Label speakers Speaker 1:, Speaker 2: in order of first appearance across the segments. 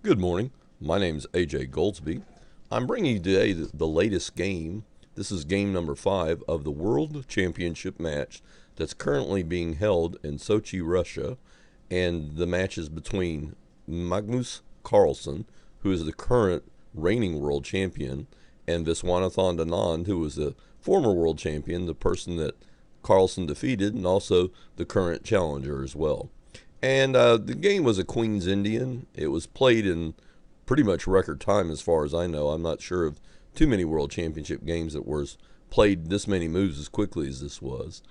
Speaker 1: Good morning. My name is AJ Goldsby. I'm bringing you today the latest game. This is game number 5 of the World Championship match that's currently being held in Sochi, Russia. And the match is between Magnus Carlsen, who is the current reigning world champion, and Viswanathan Anand, who was the former world champion, the person that Carlsen defeated, and also the current challenger as well. And the game was a Queen's Indian. It was played in pretty much record time, as far as I know. I'm not sure of too many World Championship games that was played this many moves as quickly as this was.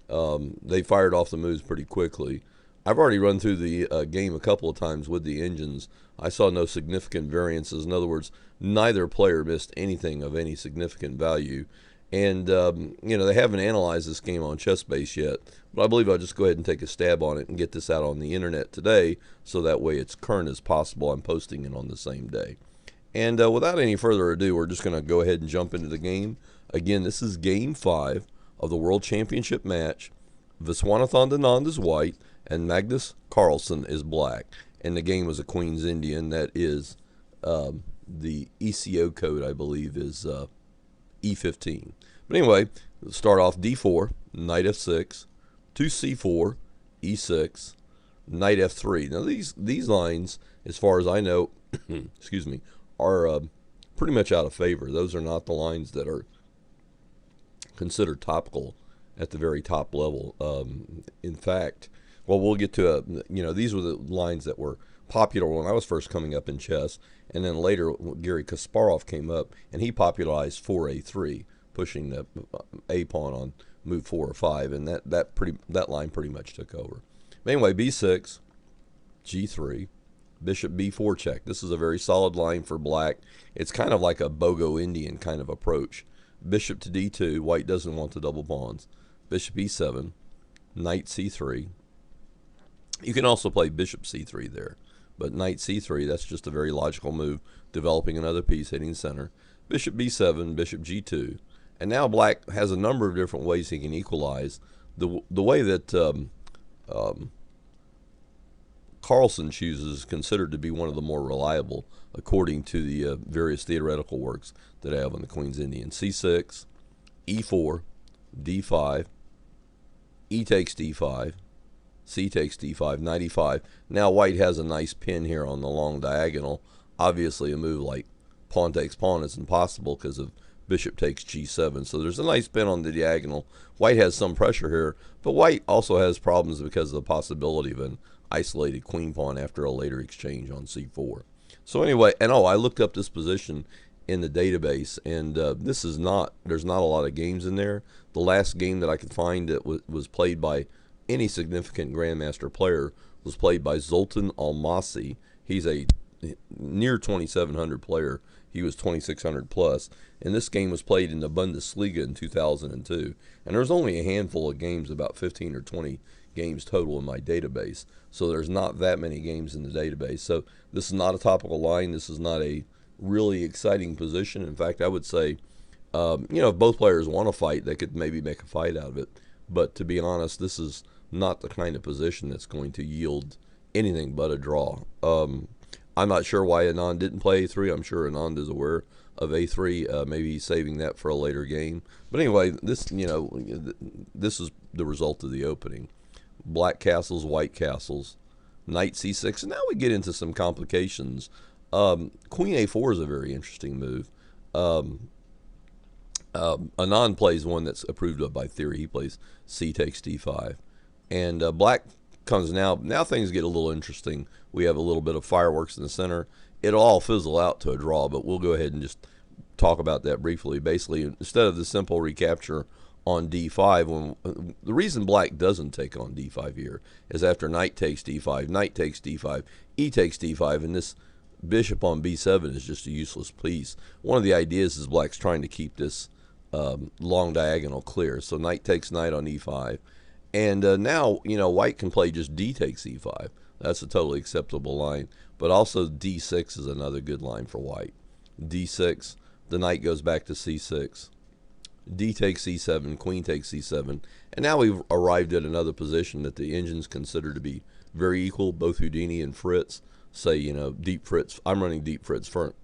Speaker 1: They fired off the moves pretty quickly. I've already run through the game a couple of times with the engines. I saw no significant variances. In other words, neither player missed anything of any significant value. And, they haven't analyzed this game on ChessBase yet, but I believe I'll just go ahead and take a stab on it and get this out on the internet today, so that way it's current as possible. I'm posting it on the same day. And without any further ado, we're just going to go ahead and jump into the game. Again, this is Game 5 of the World Championship match. Viswanathan Anand is white, and Magnus Carlsen is black. And the game was a Queen's Indian. That is the ECO code, I believe, is E15. But anyway, start off D4, knight F6, to C4, E6, knight F3. Now these lines, as far as I know, excuse me, are pretty much out of favor. Those are not the lines that are considered topical at the very top level. In fact, well, we'll get to these were the lines that were popular when I was first coming up in chess, and then later Garry Kasparov came up and he popularized 4A3, pushing the A pawn on move 4 or 5, and that line pretty much took over. But anyway, B6, G3, bishop B4 check. This is a very solid line for black. It's kind of like a Bogo Indian kind of approach. Bishop to D2, white doesn't want the double pawns. Bishop E7, knight C3. You can also play bishop C3 there, but knight C3, that's just a very logical move, developing another piece, hitting center. Bishop B7, bishop G2. And now black has a number of different ways he can equalize. The way that Carlsen chooses is considered to be one of the more reliable, according to the various theoretical works that I have on the Queen's Indian. C6, E4, D5, E takes D5, C takes D5, knight E5. Now white has a nice pin here on the long diagonal. Obviously a move like pawn takes pawn is impossible because of bishop takes G7. So there's a nice pin on the diagonal. White has some pressure here, but white also has problems because of the possibility of an isolated queen pawn after a later exchange on C4. So anyway, and I looked up this position in the database, and there's not a lot of games in there. The last game that I could find that was played by any significant grandmaster player was played by Zoltan Almasi. He's a near 2,700 player. He was 2,600 plus, and this game was played in the Bundesliga in 2002. And there's only a handful of games, about 15 or 20 games total in my database. So there's not that many games in the database. So this is not a topical line. This is not a really exciting position. In fact, I would say, if both players want to fight, they could maybe make a fight out of it. But to be honest, this is not the kind of position that's going to yield anything but a draw. I'm not sure why Anand didn't play A3. I'm sure Anand is aware of A3. Maybe he's saving that for a later game. But anyway, this is the result of the opening. Black castles, white castles, knight C6. And now we get into some complications. Queen A4 is a very interesting move. Anand plays one that's approved of by theory. He plays C takes D5. And black comes now things get a little interesting. We have a little bit of fireworks in the center. It'll all fizzle out to a draw, but we'll go ahead and just talk about that briefly. Basically, instead of the simple recapture on D5, the reason black doesn't take on D5 here is after knight takes D5, knight takes D5, E takes D5, and this bishop on B7 is just a useless piece. One of the ideas is black's trying to keep this long diagonal clear. So knight takes knight on E5. And now, white can play just D takes E5. That's a totally acceptable line. But also D6 is another good line for white. D6, the knight goes back to C6. D takes C7, queen takes C7. And now we've arrived at another position that the engines consider to be very equal, both Houdini and Fritz. say, deep Fritz. I'm running deep Fritz front.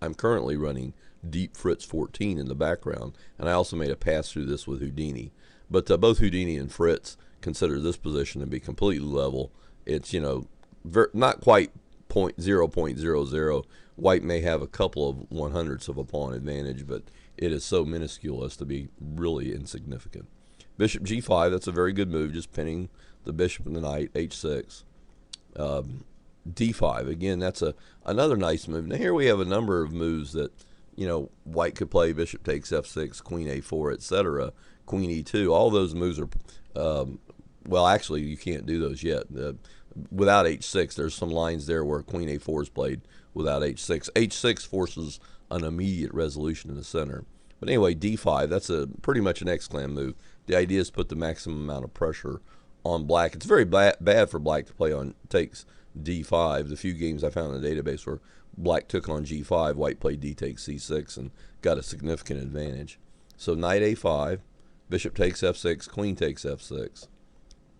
Speaker 1: I'm currently running deep Fritz 14 in the background, and I also made a pass through this with Houdini. But both Houdini and Fritz consider this position to be completely level. It's, not quite 0.00. White may have a couple of 100ths of a pawn advantage, but it is so minuscule as to be really insignificant. Bishop g5, that's a very good move, just pinning the bishop and the knight. H6. D5, again, that's another nice move. Now here we have a number of moves that, White could play. Bishop takes f6, queen a4, etc. Queen e2. All those moves are, well, actually, you can't do those yet. Without h6, there's some lines there where queen a4 is played without h6. h6 forces an immediate resolution in the center. But anyway, d5, that's pretty much an exclam move. The idea is to put the maximum amount of pressure on black. It's very bad for black to play on takes d5. The few games I found in the database where black took on g5, white played d takes c6 and got a significant advantage. So knight a5, bishop takes f6, queen takes f6,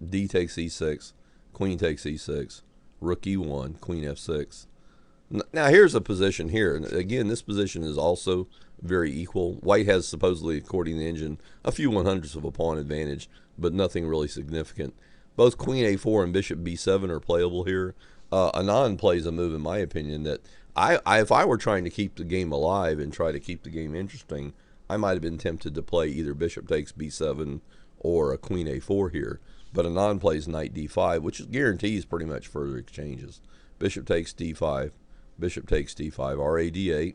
Speaker 1: d takes e6, queen takes e6, rook e1, queen f6. Now here's a position here, and again this position is also very equal. White has supposedly, according to the engine, a few 100ths of a pawn advantage, but nothing really significant. Both queen a4 and bishop b7 are playable here. Anand plays a move, in my opinion, that if I were trying to keep the game alive and try to keep the game interesting, I might have been tempted to play either bishop takes b7 or a queen a4 here. But Anand plays knight d5, which guarantees pretty much further exchanges. Bishop takes d5, bishop takes d5, ra d8,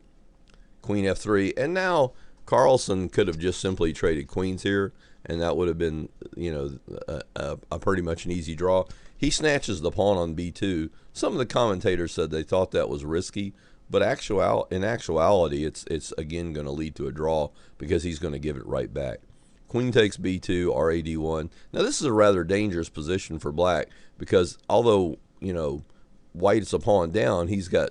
Speaker 1: queen f3, and now Carlsen could have just simply traded queens here, and that would have been, a pretty much an easy draw. He snatches the pawn on b2. Some of the commentators said they thought that was risky, but in actuality, it's again going to lead to a draw because he's going to give it right back. Queen takes b2, ra d1. Now this is a rather dangerous position for black because although, white's a pawn down, he's got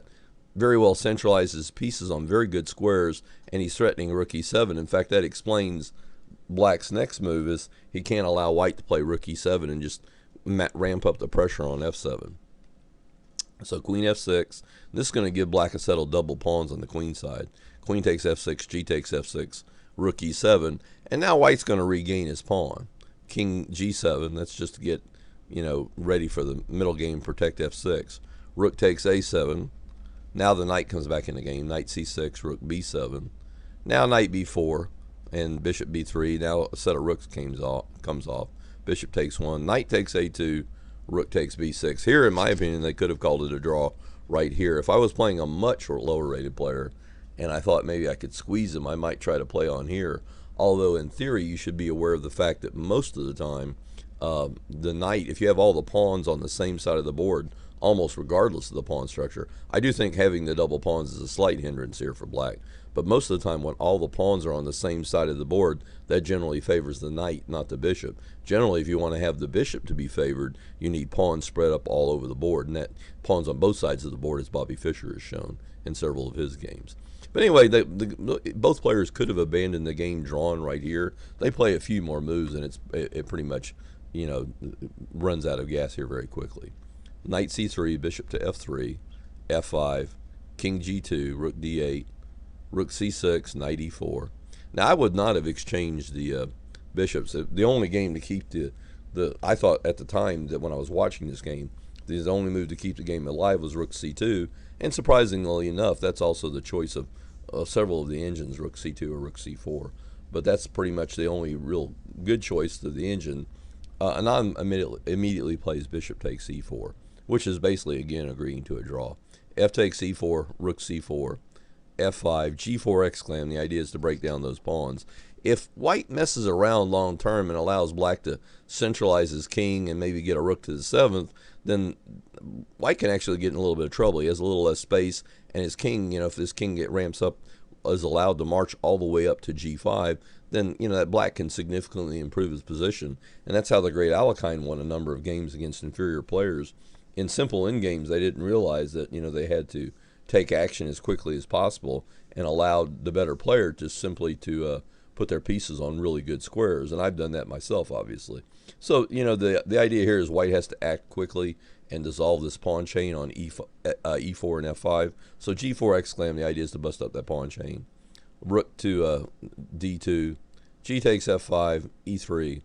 Speaker 1: very well centralized his pieces on very good squares, and he's threatening rook e7. In fact, that explains black's next move is he can't allow white to play rook e7 and just ramp up the pressure on f7. So queen f6. This is going to give black a set of double pawns on the queen side. Queen takes f6, g takes f6, rook e7, and now white's going to regain his pawn. King g7, that's just to get, ready for the middle game, protect f6. Rook takes a7. Now the knight comes back in the game. Knight c6, rook b7. Now knight b4 and bishop b3. Now a set of rooks comes off. Bishop takes 1. Knight takes a2. Rook takes b6. Here, in my opinion, they could have called it a draw right here. If I was playing a much lower rated player and I thought maybe I could squeeze him, I might try to play on here. Although in theory, you should be aware of the fact that most of the time, the knight, if you have all the pawns on the same side of the board, almost regardless of the pawn structure. I do think having the double pawns is a slight hindrance here for black, but most of the time when all the pawns are on the same side of the board, that generally favors the knight, not the bishop. Generally, if you want to have the bishop to be favored, you need pawns spread up all over the board, and that pawns on both sides of the board, as Bobby Fischer has shown in several of his games. But anyway, both players could have abandoned the game drawn right here. They play a few more moves, and it pretty much, runs out of gas here very quickly. Knight c3, bishop to f3, f5, king g2, rook d8, rook c6, knight e4. Now I would not have exchanged the bishops. The only game to keep I thought at the time that when I was watching this game, the only move to keep the game alive was rook c2, and surprisingly enough, that's also the choice of several of the engines, rook c2 or rook c4. But that's pretty much the only real good choice to the engine. Anand immediately plays bishop takes e4, which is basically, again, agreeing to a draw. F takes e4, rook c4, f5, g4 exclam. The idea is to break down those pawns. If white messes around long term and allows black to centralize his king and maybe get a rook to the 7th, then white can actually get in a little bit of trouble. He has a little less space, and his king, if this king ramps up, is allowed to march all the way up to g5, then that black can significantly improve his position. And that's how the great Alekhine won a number of games against inferior players. In simple endgames, they didn't realize that they had to take action as quickly as possible and allowed the better player to simply put their pieces on really good squares. And I've done that myself, obviously. So the idea here is white has to act quickly and dissolve this pawn chain on E4 and F5. So G4 exclam, the idea is to bust up that pawn chain. Rook to D2, G takes F5, E3,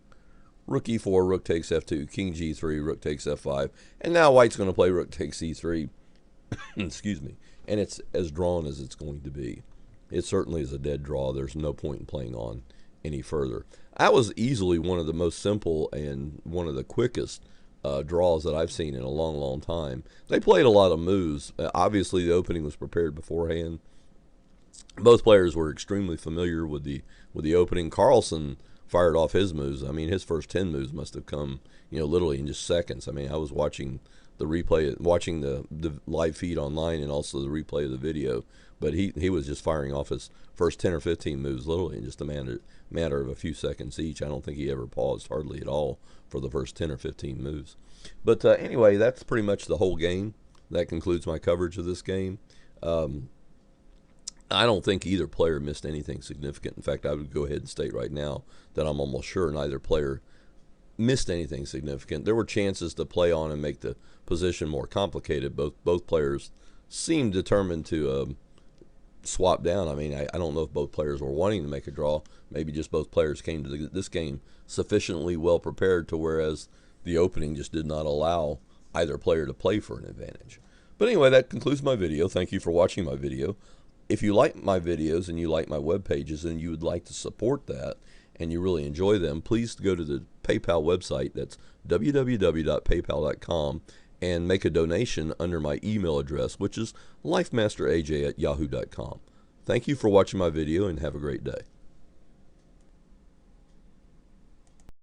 Speaker 1: Rook E4, Rook takes F2, King G3, Rook takes F5, and now White's going to play Rook takes E3. Excuse me. And it's as drawn as it's going to be. It certainly is a dead draw. There's no point in playing on any further. That was easily one of the most simple and one of the quickest draws that I've seen in a long, long time. They played a lot of moves. Obviously, the opening was prepared beforehand. Both players were extremely familiar with the opening. Carlsen fired off his moves. I mean, his first 10 moves must have come, literally in just seconds. I mean, I was watching the replay, watching the live feed online, and also the replay of the video. But he was just firing off his first 10 or 15 moves literally in just a matter of a few seconds each. I don't think he ever paused hardly at all for the first 10 or 15 moves. But anyway, that's pretty much the whole game. That concludes my coverage of this game. I don't think either player missed anything significant. In fact, I would go ahead and state right now that I'm almost sure neither player missed anything significant. There were chances to play on and make the position more complicated. Both players seemed determined to swap down. I mean, I don't know if both players were wanting to make a draw. Maybe just both players came to this game sufficiently well prepared to whereas the opening just did not allow either player to play for an advantage. But anyway, that concludes my video. Thank you for watching my video. If you like my videos and you like my web pages and you would like to support that and you really enjoy them, please go to the PayPal website. That's www.paypal.com and make a donation under my email address, which is lifemasteraj@yahoo.com. Thank you for watching my video and have a great day.